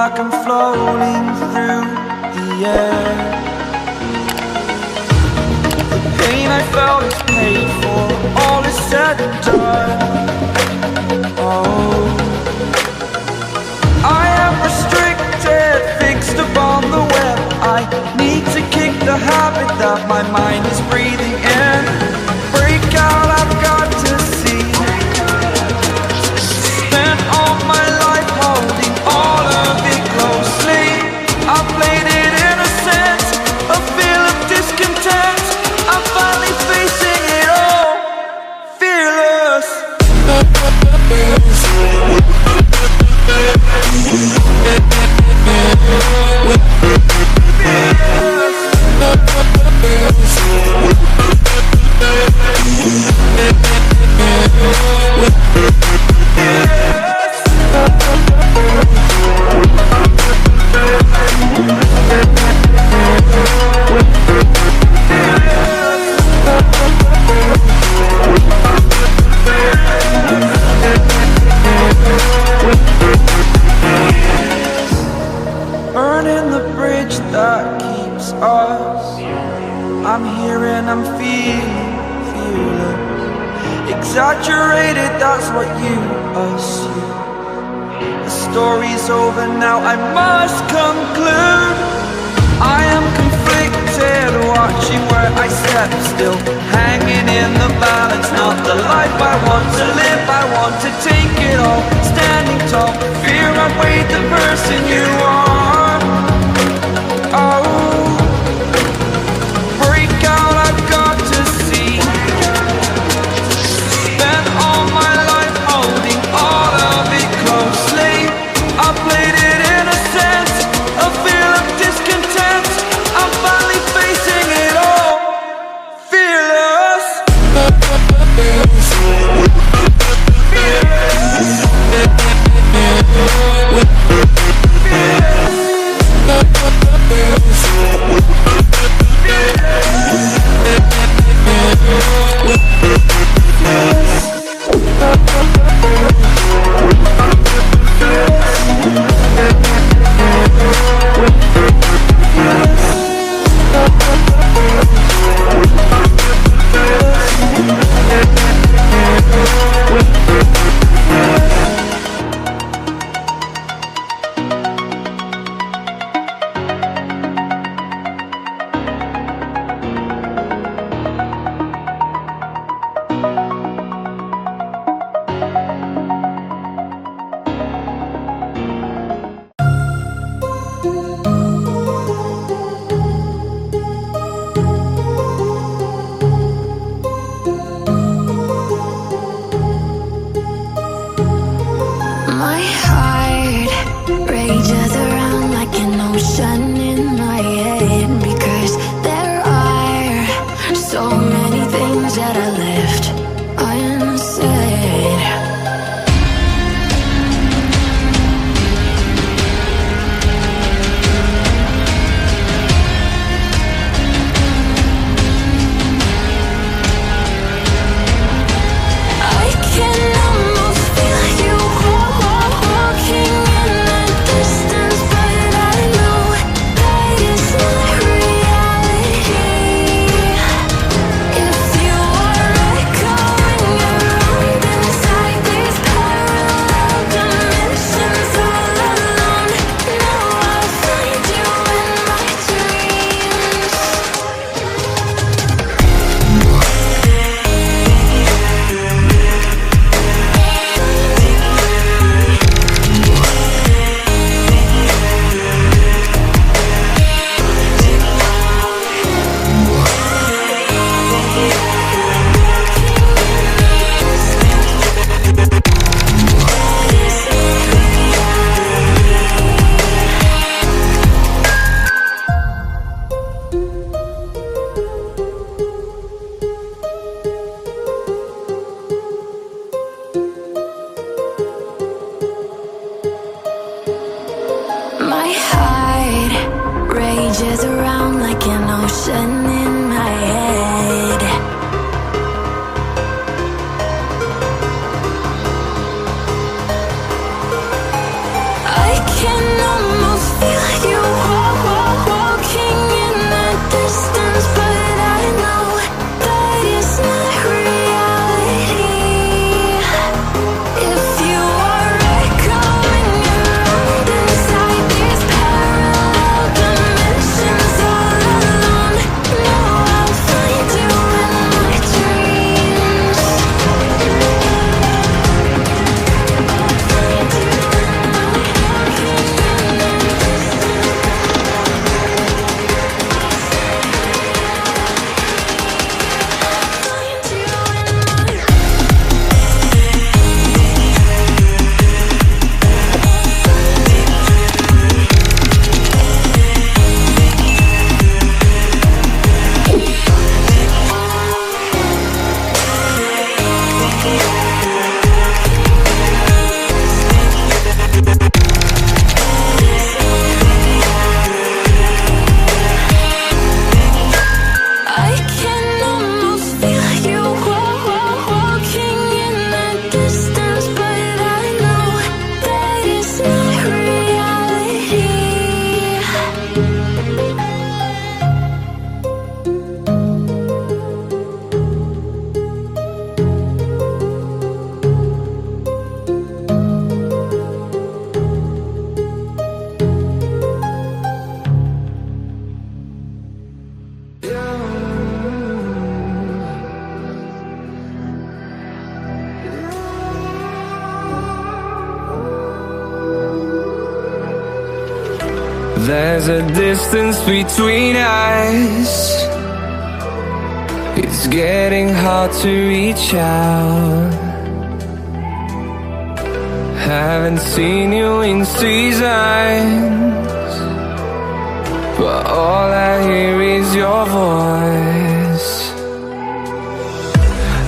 like I'm floating through the air. The pain I felt is paid for, all is said and done. Oh, I am restricted, fixed upon the web. I need to kick the habit that my mind is breathing in. Break out, I've got to see. Spent all my life holding all of it closely. I played it innocent, a feel of discontent. I'm finally facing it all, fearless. Burning the bridge that keeps us. I'm here and I'm feeling fearless. Exaggerated, that's what you assume. The story's over now, I must conclude. I am conflicted, watching where I step still, hanging in the balance. Not the life I want to live, I want to take it all. Standing tall, fear outweighed the person you are. Oh, break out, I've got to see. Spent all my life holding all of it closely. I played it innocent, a feel of discontent. I'm finally facing it all, fearless. My heart rages around like an ocean in my head, because there are so many things that I left unsaid. I can almost feel you walking in the distance, but I know that it's not reality. If you are echoing around There's a distance between us. It's getting hard to reach out. Haven't seen you in seasons, but all I hear is your voice.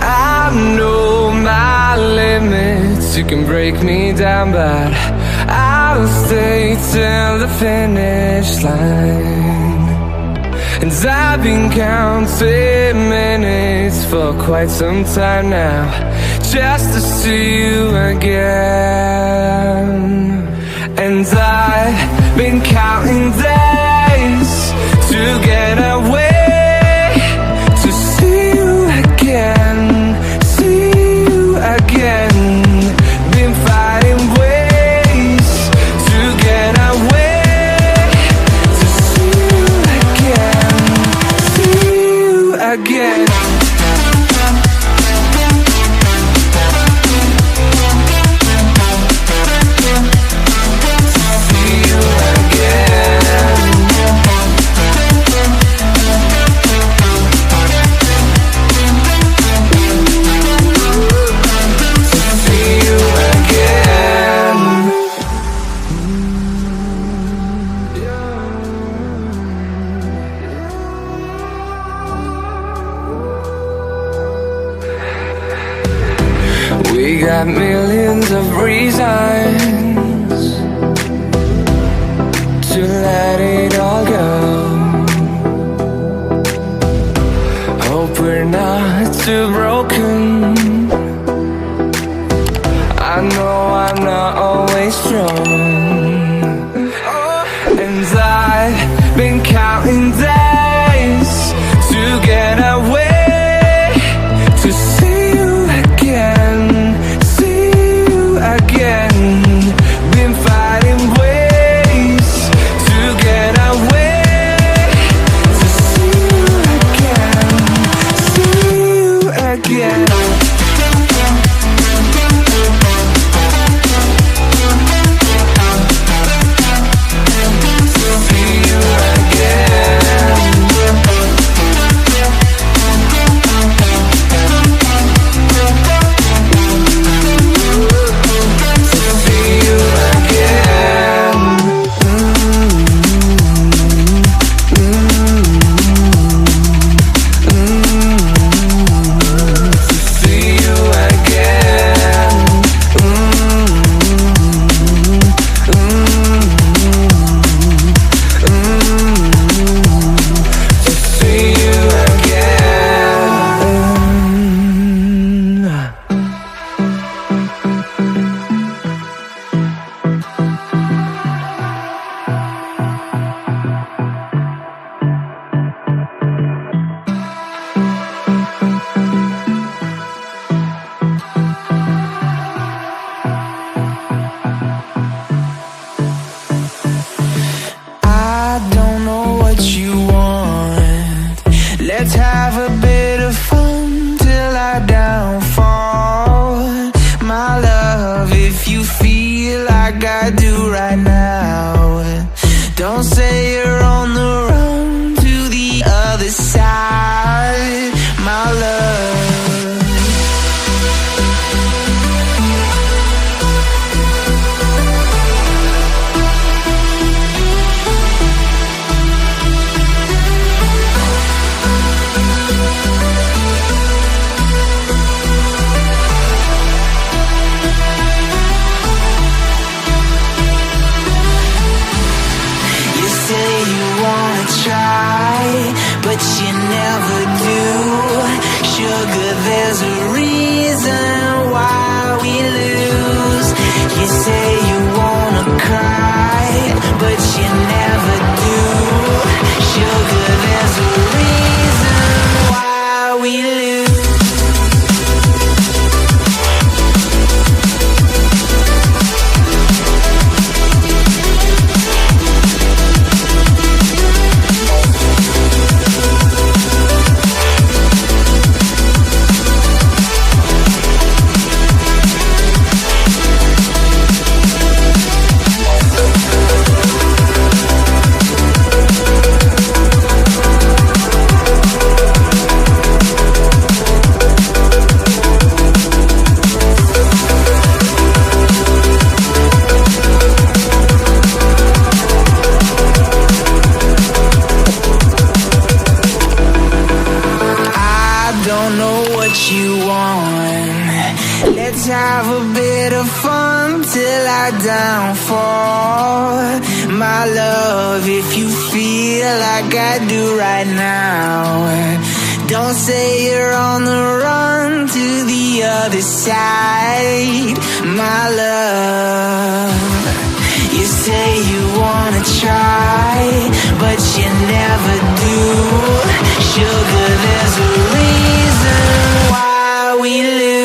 I know my limits, you can break me down, but I'll stay till the finish line. And I've been counting minutes for quite some time now, just to see you again. And I've been counting days to get away, to see you again, see you again. Been fighting ways to get away, to see you again, see you again. We got millions of reasons to let it all go. Hope we're not too broken. I know I'm not always strong. And I've been counting days to get away, to see you again, again. Been fighting ways to get away, to see you again, see you again. Let's have a bit of fun till I downfall. My love, if you feel like I do right now, don't say you're on the run to the other side, my love. Let's have a bit of fun till I downfall. My love, if you feel like I do right now, don't say you're on the run to the other side. My love, you say you wanna try, but you never do. Sugar, there's a reason why we lose.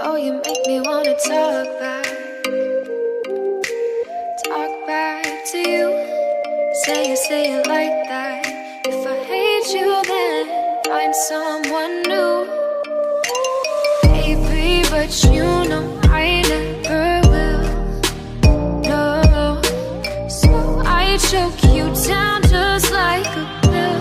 Oh, you make me wanna talk back to you. Say it like that. If I hate you, then find someone new. Baby, but you know I never will. No, so I choke you down just like a pill.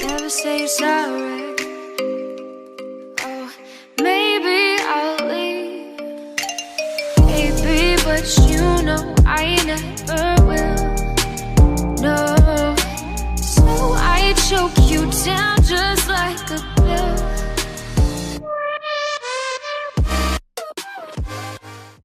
Never say you're sorry. Oh, maybe I'll leave, baby, but you know I never will. No, so I choke you down